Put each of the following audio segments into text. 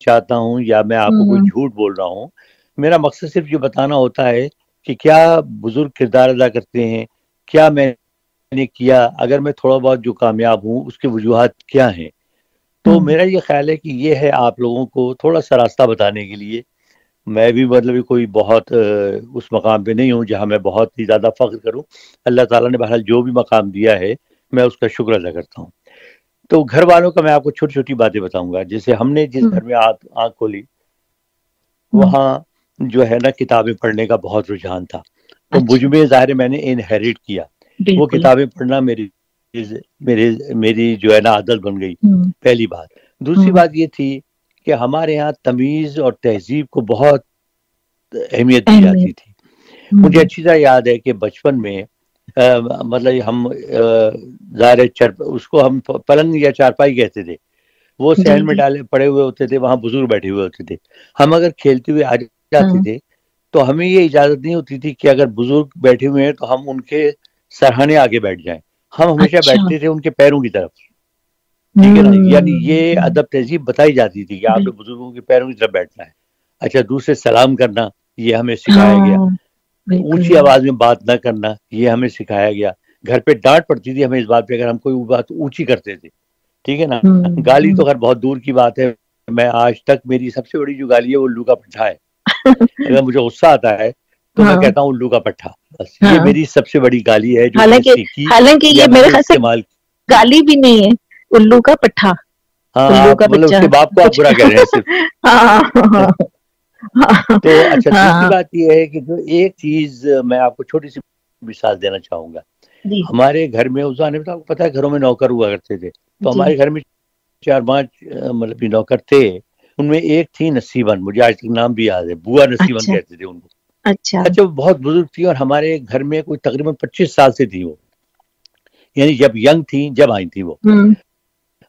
چاہتا ہوں یا میں آپ کو کوئی جھوٹ بول رہا ہوں. میرا مقصد صرف یہ بتانا ہوتا ہے کہ کیا بزرگ کردار ادا کرتے ہیں, کیا میں نے کیا, اگر میں تھوڑا بہت جو کامیاب ہوں اس کے وجوہات کیا ہیں. تو میرا یہ خیال ہے کہ یہ ہے آپ لوگوں کو تھوڑا سا راستہ بتانے کے لیے. میں بھی مطلب کوئی بہت اس مقام پہ نہیں ہوں جہاں میں بہت ہی زیادہ فخر کروں. اللہ تعالیٰ نے بہرحال جو بھی مقام دیا ہے میں اس کا شکر ادا کرتا ہوں. تو گھر والوں کا میں آپ کو چھوٹی چھوٹی باتیں بتاؤں گا. جیسے ہم نے جس گھر میں آنکھ کھولی وہاں جو ہے نا کتابیں پڑھنے کا بہت رجحان تھا. تو مجھ میں ظاہر ہے میں نے انہیریٹ کیا وہ کتابیں پڑھنا. میری جو ہے نا عادت بن گئی, پہلی بات. دوسری بات یہ تھی کہ ہمارے ہاں تمیز اور تہذیب کو بہت اہمیت دی جاتی تھی. مجھے اچھی طرح یاد ہے کہ بچپن میں مطلب ہم ظاہر اس کو ہم پلنگ یا چارپائی کہتے تھے. وہ صحن میں ڈالے پڑے ہوئے ہوتے تھے, وہاں بزرگ بیٹھے ہوئے ہوتے تھے. ہم اگر کھیلتے ہوئے آ جاتے تھے تو ہمیں یہ اجازت نہیں ہوتی تھی کہ اگر بزرگ بیٹھے ہوئے ہیں تو ہم ان کے سرہانے آگے بیٹھ جائیں. ہم ہمیشہ بیٹھتے تھے ان کے پیروں کی طرف. ٹھیک ہے نا, یعنی یہ ادب تہذیب بتائی جاتی تھی کہ آپ نے بزرگوں کے پیروں کی طرف بیٹھنا ہے. اچھا, دوسرے سلام کرنا یہ ہمیں سکھایا گیا. اونچی آواز میں بات نہ کرنا یہ ہمیں سکھایا گیا. گھر پہ ڈانٹ پڑتی تھی ہمیں اس بات پہ اگر ہم کوئی بات اونچی کرتے تھے. ٹھیک ہے نا, گالی تو خیر بہت دور کی بات ہے. میں آج تک میری سب سے بڑی جو گالی ہے وہ الو کا پٹھا ہے. اگر مجھے غصہ آتا ہے تو میں کہتا ہوں الو کا پٹھا. بس یہ میری سب سے بڑی گالی ہے جو میں نے سیکھی. حالانکہ یہ میرے خیال سے گالی بھی نہیں ہے, الو کا پٹھا. ہاں, آپ مطلب اس کے باپ کو آپ برا کہہ رہے ہیں صرف. تو اچھا, دوسری بات یہ ہے کہ جو ایک چیز میں آپ کو چھوٹی سی مثال دینا چاہوں گا. ہمارے گھر میں اس زمانے میں آپ کو پتا ہے گھروں میں نوکر ہوا کرتے تھے. تو ہمارے گھر میں 4-5 مطلب نوکر تھے. ان میں ایک تھی نصیبن, مجھے آج تک نام بھی یاد ہے, بوا نصیبن کہتے تھے ان کو. اچھا, وہ بہت بزرگ تھی اور ہمارے گھر میں کوئی تقریباً 25 سال سے تھی وہ, یعنی جب ینگ تھی جب آئی تھی وہ.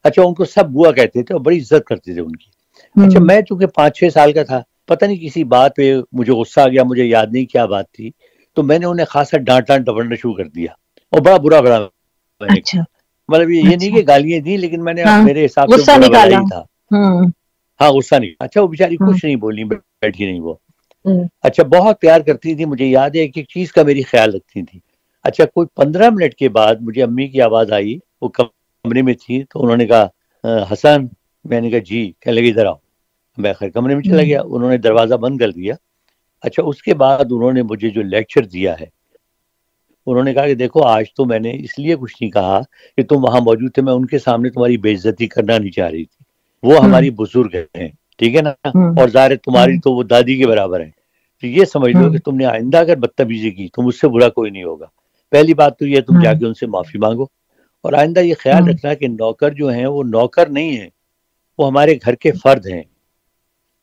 اچھا, ان کو سب بوا کہتے تھے اور بڑی عزت کرتے تھے ان کی. اچھا, میں چونکہ 5-6 سال کا تھا, پتہ نہیں کسی بات پہ مجھے غصہ آ گیا, مجھے یاد نہیں کیا بات تھی. تو میں نے انہیں خاصا ڈانٹنا ڈپڑنا شروع کر دیا اور بڑا برا بڑا میں نے کہا. مطلب یہ نہیں کہ گالیاں دی, لیکن میں نے میرے حساب سے برا بلا ہی تھا. ہاں, غصہ نہیں. اچھا, وہ بیچاری کچھ نہیں بولی, بیٹھی نہیں وہ. اچھا, بہت پیار کرتی تھی. مجھے یاد ہے ایک ایک چیز کا میری خیال رکھتی تھی. اچھا, کوئی 15 منٹ کے بعد مجھے امی کی آواز آئی, وہ کمرے میں تھی. تو انہوں نے کہا حسن. میں نے کہا جی. کہنے لگے ادھر آؤ. میں خیر کمرے میں چلا گیا, انہوں نے دروازہ بند کر دیا. اچھا, اس کے بعد انہوں نے مجھے جو لیکچر دیا ہے, انہوں نے کہا کہ دیکھو آج تو میں نے اس لیے کچھ نہیں کہا کہ تم وہاں موجود تھے, میں ان کے سامنے تمہاری بے عزتی کرنا نہیں چاہ رہی تھی. وہ ہماری بزرگ ہیں, ٹھیک ہے نا, اور ظاہر تمہاری تو وہ دادی کے برابر ہیں. تو یہ سمجھ لو کہ تم نے آئندہ اگر بدتمیزی کی تو مجھ سے برا کوئی نہیں ہوگا. پہلی بات تو یہ تم جا کے ان سے معافی مانگو, اور آئندہ یہ خیال رکھنا کہ نوکر جو ہیں وہ نوکر نہیں ہیں, وہ ہمارے گھر کے فرد ہیں.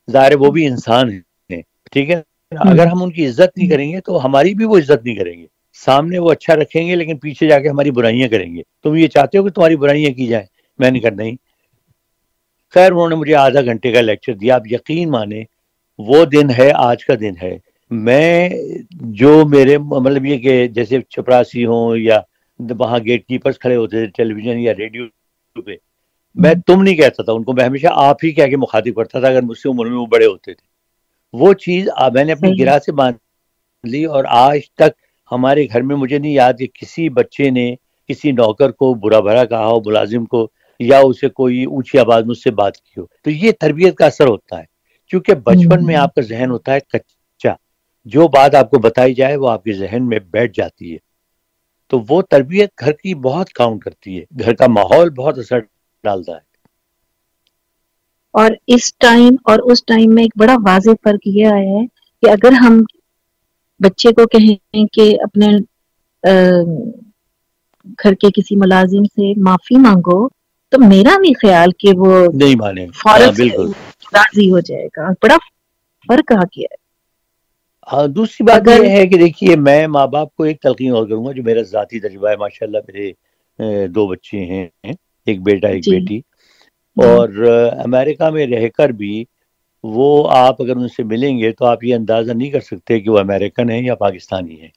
ظاہر وہ بھی انسان ہیں, ٹھیک ہے. اگر ہم ان کی عزت نہیں کریں گے تو ہماری بھی وہ عزت نہیں کریں گے. سامنے وہ اچھا رکھیں گے لیکن پیچھے جا کے ہماری برائیاں کریں گے. تم یہ چاہتے ہو کہ تمہاری برائیاں کی جائیں؟ میں نہیں کرنا ہی. خیر, انہوں نے مجھے آدھا گھنٹے کا لیکچر دیا. آپ یقین مانیں وہ دن ہے, آج کا دن ہے. میں جو میرے مطلب یہ کہ جیسے چپراسی ہوں یا وہاں گیٹ کیپرز کھڑے ہوتے تھے ٹیلی ویژن یا ریڈیو پہ, میں تم نہیں کہتا تھا ان کو, میں ہمیشہ آپ ہی کہہ کے مخاطب کرتا تھا اگر مجھ سے عمر میں وہ بڑے ہوتے تھے. وہ چیز میں نے اپنی گرہ سے باندھ لی, اور آج تک ہمارے گھر میں مجھے نہیں یاد کہ کسی بچے نے کسی نوکر کو برا بھلا کہا ہو, ملازم کو, یا اسے کوئی اونچی آواز میں اس سے بات کی ہو. تو یہ تربیت کا اثر ہوتا ہے, کیونکہ بچپن میں آپ کا ذہن ہوتا ہے کچا, جو بات آپ کو بتائی جائے وہ آپ کے ذہن میں بیٹھ جاتی ہے. تو وہ تربیت گھر کی بہت کاؤنٹ کرتی ہے, گھر کا ماحول بہت اثر ڈالتا ہے. اور اس ٹائم اور اس ٹائم میں ایک بڑا واضح فرق یہ آیا ہے کہ اگر ہم بچے کو کہیں کہ اپنے گھر کے کسی ملازم سے معافی مانگو, تو میرا نہیں خیال کہ وہ نہیں مانے, فوراً بالکل راضی ہو جائے گا. بڑا فرق آ گیا ہے. ہاں, دوسری بات یہ ہے کہ دیکھیے میں ماں باپ کو ایک تلقین اور کروں گا جو میرا ذاتی تجربہ ہے. ماشاءاللہ میرے 2 بچے ہیں, ایک بیٹا ایک بیٹی, اور امریکہ میں رہ کر بھی وہ آپ اگر ان سے ملیں گے تو آپ یہ اندازہ نہیں کر سکتے کہ وہ امریکن ہیں یا پاکستانی ہیں.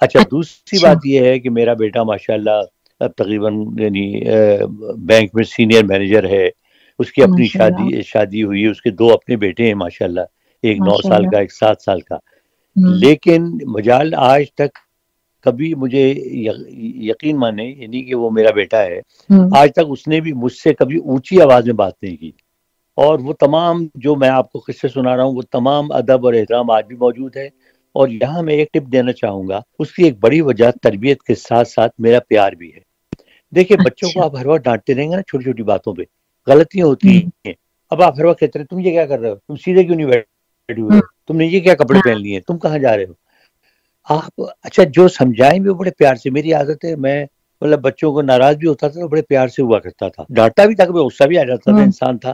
اچھا, دوسری بات یہ ہے کہ میرا بیٹا ماشاءاللہ اب تقریباً یعنی بینک میں سینئر مینیجر ہے, اس کی اپنی شادی ہوئی ہے، اس کے 2 اپنے بیٹے ہیں ماشاءاللہ، ایک 9 سال کا، ایک 7 سال کا. لیکن مجال آج تک کبھی مجھے یقین مانے، یعنی کہ وہ میرا بیٹا ہے، آج تک اس نے بھی مجھ سے کبھی اونچی آواز میں بات نہیں کی. اور وہ تمام جو میں آپ کو قصے سنا رہا ہوں، وہ تمام ادب اور احترام آج بھی موجود ہے. اور یہاں میں ایک ٹپ دینا چاہوں گا، اس کی ایک بڑی وجہ تربیت کے ساتھ ساتھ میرا پیار بھی ہے. دیکھیے بچوں کو آپ ہر وقت ڈانٹتے رہیں گے نا چھوٹی چھوٹی باتوں پہ، غلطیاں ہوتی ہیں. اب آپ ہر وقت کہتے ہیں تم یہ کیا کر رہے ہو، تم سیدھے کیوں نہیں بیٹھے ہوئے، تم نے یہ کیا کپڑے پہن لیے، تم کہاں جا رہے ہو. آپ اچھا جو سمجھائیں بھی وہ بڑے پیار سے. میری عادت ہے، میں مطلب بچوں کو ناراض بھی ہوتا تھا تو بڑے پیار سے ہوا کرتا تھا. ڈانٹا بھی تھا، کبھی غصہ بھی آ جاتا تھا، انسان تھا.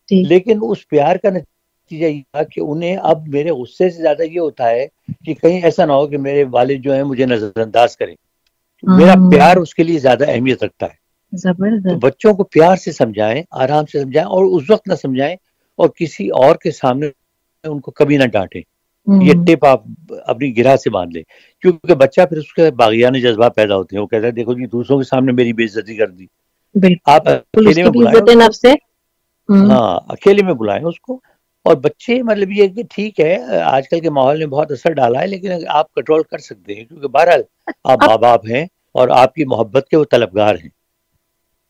لیکن اس پیار کا نتیجہ یہ تھا کہ انہیں اب میرے غصے سے زیادہ یہ ہوتا ہے کہ کہیں ایسا نہ ہو کہ میرے والد جو ہیں مجھے نظر انداز کریں. میرا پیار اس کے لیے زیادہ اہمیت رکھتا ہے. تو بچوں کو پیار سے سمجھائیں، آرام سے سمجھائیں، اور اس وقت نہ سمجھائیں اور کسی اور کے سامنے ان کو کبھی نہ ڈانٹیں. یہ ٹپ آپ اپنی گرہ سے باندھ لیں، کیونکہ بچہ پھر اس کے باغیانہ جذبات پیدا ہوتے ہیں. وہ کہتا ہے دیکھو جی دوسروں کے سامنے میری بے عزتی کر دی. آپ اکیلے میں بلائیں، ہاں اکیلے میں بلائیں اس کو. اور بچے مطلب یہ کہ ٹھیک ہے آج کل کے ماحول نے بہت اثر ڈالا ہے، لیکن آپ کنٹرول کر سکتے ہیں، کیونکہ بہرحال آپ ماں باپ ہیں اور آپ کی محبت کے وہ طلبگار ہیں.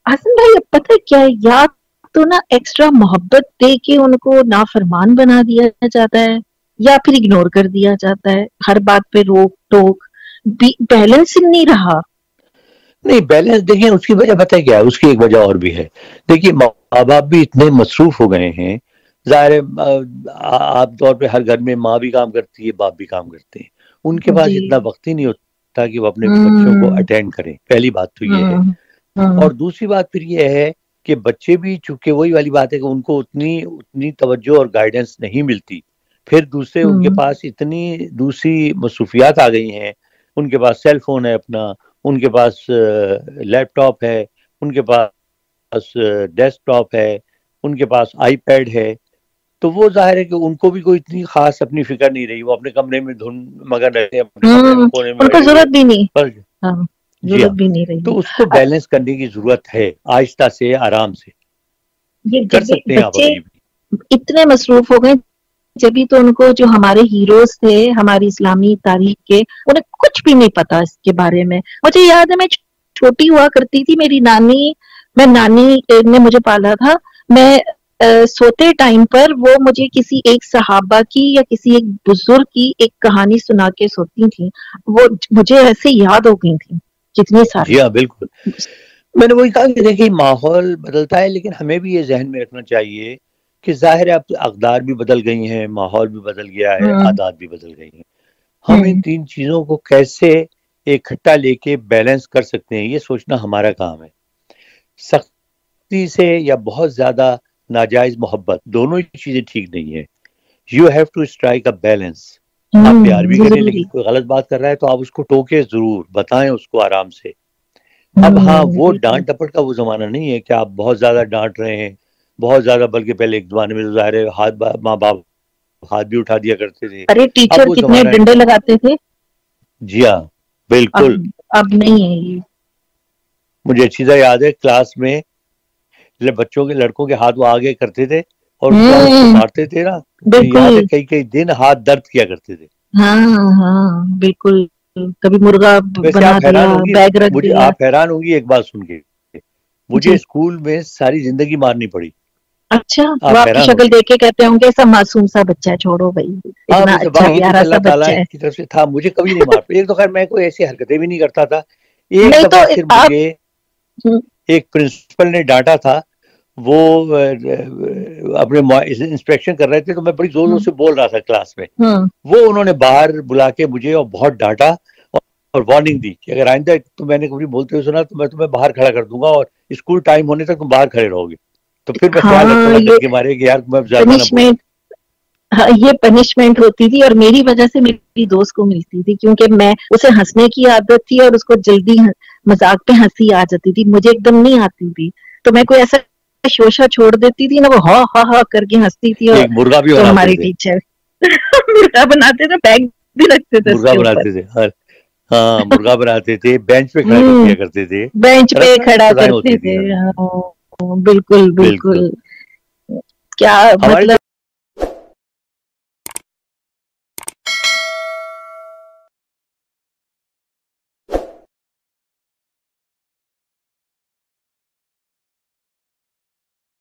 حسن بھائی پتہ کیا ہے، یا تو نا ایکسٹرا محبت دے کے ان کو نافرمان بنا دیا جاتا ہے، یا پھر اگنور کر دیا جاتا ہے. ہر بات پہ روک ٹوک، بیلنسنگ نہیں رہا. نہیں بیلنس دیکھیں اس کی وجہ پتہ کیا ہے، اس کی ایک وجہ اور بھی ہے. دیکھیے ماں باپ بھی اتنے مصروف ہو گئے ہیں، ظاہر ہے عام طور پہ ہر گھر میں ماں بھی کام کرتی ہے، باپ بھی کام کرتے ہیں. ان کے پاس اتنا وقت ہی نہیں ہوتا کہ وہ اپنے بچوں کو اٹینڈ کریں. پہلی بات تو یہ ہے. اور دوسری بات پھر یہ ہے کہ بچے بھی چونکہ وہی والی بات ہے کہ ان کو اتنی توجہ اور گائیڈنس نہیں ملتی. پھر دوسرے ان کے پاس اتنی دوسری مصروفیات آ گئی ہیں. ان کے پاس سیل فون ہے اپنا، ان کے پاس لیپ ٹاپ ہے، ان کے پاس ڈیسک ٹاپ ہے، ان کے پاس آئی پیڈ ہے. تو وہ ظاہر ہے کہ ان کو بھی کوئی اتنی خاص اپنی فکر نہیں رہی. وہ اپنے کمرے میں دھن مگر رہتے ہیں، اپنے کمرے میں کونے میں ان کو ضرورت بھی نہیں. جی ہاں، تو اس کو بیلنس کرنے کی ضرورت ہے، آہستہ سے آرام سے کر سکتے ہیں آپ. ابھی بھی اتنے مصروف ہو گئے، جبھی تو ان کو جو ہمارے ہیروز تھے ہماری اسلامی تاریخ کے، انہیں کچھ بھی نہیں پتا اس کے بارے میں. مجھے یاد ہے میں چھوٹی ہوا کرتی تھی، میری نانی نے مجھے پالا تھا. میں سوتے ٹائم پر وہ مجھے کسی ایک صحابہ کی یا کسی ایک بزرگ کی ایک کہانی سنا کے سوتی تھی. وہ مجھے ایسے یاد ہو گئی تھی کتنی ساری. جی ہاں بالکل. میں نے وہی کہا کہ دیکھیے ماحول بدلتا ہے، لیکن ہمیں بھی یہ ذہن میں رکھنا چاہیے کہ ظاہر ہے اب اقدار بھی بدل گئی ہیں، ماحول بھی بدل گیا ہے، عادات بھی بدل گئی ہیں. ہم ان 3 چیزوں کو کیسے اکٹھا لے کے بیلنس کر سکتے ہیں، یہ سوچنا ہمارا کام ہے. سختی سے یا بہت زیادہ ناجائز محبت، دونوں ہی چیزیں ٹھیک نہیں ہے. You have to strike a balance. آپ پیار بھی کریں، لیکن کوئی غلط بات کر رہا ہے تو آپ اس کو ٹوکے ضرور، بتائیں اس کو آرام سے. اب ہاں وہ ڈانٹ ڈپٹ کا وہ زمانہ نہیں ہے کہ آپ بہت زیادہ ڈانٹ رہے ہیں، بہت زیادہ، بلکہ پہلے ایک زمانے میں ظاہر ہے ماں باپ ہاتھ بھی اٹھا دیا کرتے تھے. ارے ٹیچر کتنے ڈنڈے لگاتے تھے. جی ہاں بالکل. اب نہیں ہے یہ. مجھے اچھی طرح یاد ہے کلاس میں بچوں کے لڑکوں کے ہاتھ وہ آگے کرتے تھے اور مارتے تھے نا، یاد ہے کئی دن ہاتھ درد کیا کرتے تھے. ہاں بالکل. کبھی مرغا ویسے بنا آپ دیا، حیران ہوں گی، بیگ رکھ دیا. آپ حیران ہوں گی ایک بات سن کے، مجھے اسکول میں ساری زندگی مارنی پڑی. اچھا وہ آپ کی شکل دیکھ کے کہتے ہوں گے ایسا معصوم سا بچہ ہے، چھوڑو بھائی اتنا اچھا پیارا سا بچہ ہے. کی طرف سے تھا، مجھے کبھی نہیں مار. ایک تو خیر میں کوئی ایسی حرکتیں بھی نہیں کرتا تھا. ایک نہیں تو دفعہ پھر آپ مجھے ایک پرنسپل نے ڈانٹا تھا. وہ اپنے انسپیکشن کر رہے تھے تو میں بڑی زور زور سے بول رہا تھا کلاس میں. وہ انہوں نے باہر بلا کے مجھے اور بہت ڈانٹا اور وارننگ دی کہ اگر آئندہ تو میں نے کبھی بولتے ہوئے سنا تو میں تمہیں باہر کھڑا کر دوں گا اور اسکول ٹائم ہونے تک تم باہر کھڑے رہو گے. تو پھر میں خیال رکھتا تھا ڈر کے مارے کہ یار میں زیادہ نہ بولوں. یہ پنشمنٹ ہوتی تھی اور میری وجہ سے میری دوست کو ملتی تھی، کیونکہ میں اسے ہنسنے کی عادت تھی اور اس کو جلدی مذاق پہ ہنسی آ جاتی تھی، مجھے ایک دم نہیں آتی تھی. تو میں کوئی ایسا شوشا چھوڑ دیتی تھی نا، وہ ہا ہا ہا کر کے ہنستی تھی. اور مرغا بھی تو ہماری ٹیچر مرغا بناتے تھے، بیگ بھی رکھتے تھے، مرغا بناتے تھے. ہاں مرغا بناتے تھے، بینچ پہ کھڑا کر دیا کرتے تھے، بینچ پہ کھڑا سزائیں کرتے ہوتی تھے. تھی. بالکل بالکل کیا مطلب